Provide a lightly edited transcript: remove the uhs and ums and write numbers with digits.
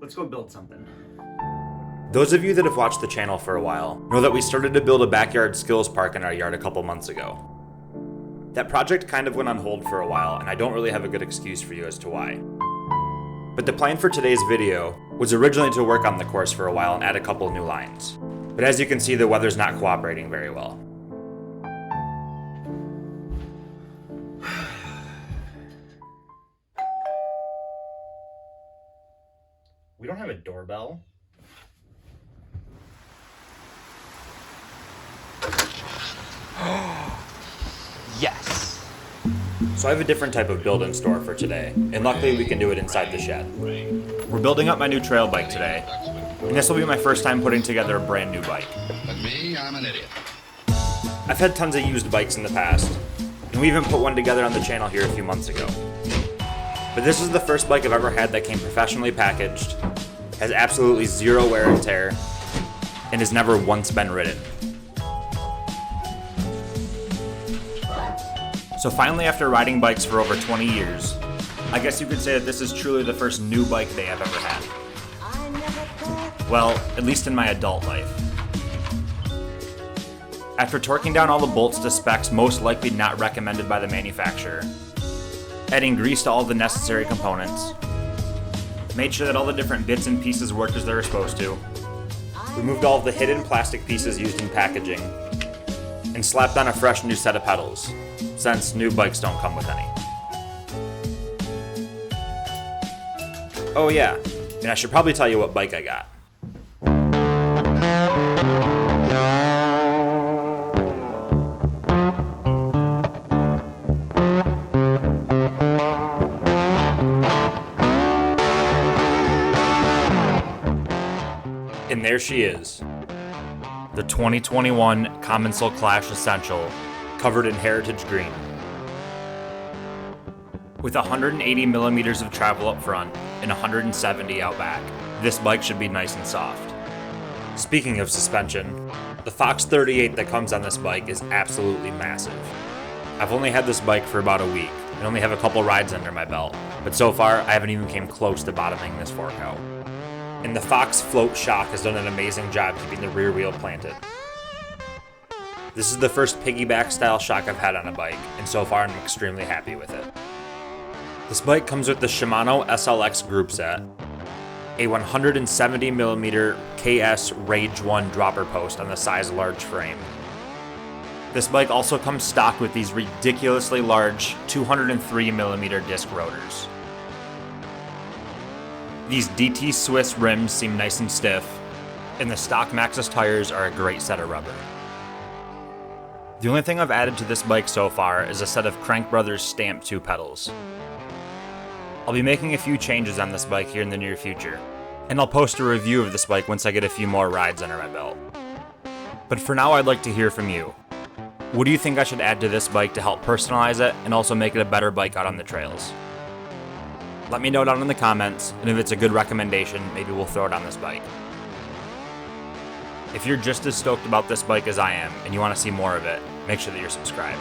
Let's go build something. Those of you that have watched the channel for a while know that we started to build a backyard skills park in our yard a couple months ago. That project kind of went on hold for a while, and I don't really have a good excuse for you as to why. But the plan for today's video was originally to work on the course for a while and add a couple new lines. But as you can see, the weather's not cooperating very well. We don't have a doorbell. Yes! So I have a different type of build in store for today, and luckily we can do it inside the shed. We're building up my new trail bike today, and this will be my first time putting together a brand new bike. But me, I'm an idiot. I've had tons of used bikes in the past, and we even put one together on the channel here a few months ago. But this is the first bike I've ever had that came professionally packaged, has absolutely zero wear and tear, and has never once been ridden. So finally, after riding bikes for over 20 years, I guess you could say that this is truly the first new bike day I've ever had. Well, at least in my adult life. After torquing down all the bolts to specs most likely not recommended by the manufacturer, adding grease to all the necessary components, made sure that all the different bits and pieces worked as they were supposed to, removed all of the hidden plastic pieces used in packaging, and slapped on a fresh new set of pedals, since new bikes don't come with any. Oh yeah, and I should probably tell you what bike I got. And there she is, the 2021 Commencal Clash Essential, covered in heritage green. With 180 millimeters of travel up front and 170 out back, this bike should be nice and soft. Speaking of suspension, the Fox 38 that comes on this bike is absolutely massive. I've only had this bike for about a week and only have a couple rides under my belt, but so far I haven't even came close to bottoming this fork out. And the Fox float shock has done an amazing job keeping the rear wheel planted. This is the first piggyback style shock I've had on a bike, and so far I'm extremely happy with it. This bike comes with the Shimano SLX group set, a 170mm KS Rage 1 dropper post on the size large frame. This bike also comes stock with these ridiculously large 203mm disc rotors. These DT Swiss rims seem nice and stiff, and the stock Maxxis tires are a great set of rubber. The only thing I've added to this bike so far is a set of Crank Brothers Stamp 2 pedals. I'll be making a few changes on this bike here in the near future, and I'll post a review of this bike once I get a few more rides under my belt. But for now, I'd like to hear from you. What do you think I should add to this bike to help personalize it and also make it a better bike out on the trails? Let me know down in the comments, and if it's a good recommendation, maybe we'll throw it on this bike. If you're just as stoked about this bike as I am, and you want to see more of it, make sure that you're subscribed.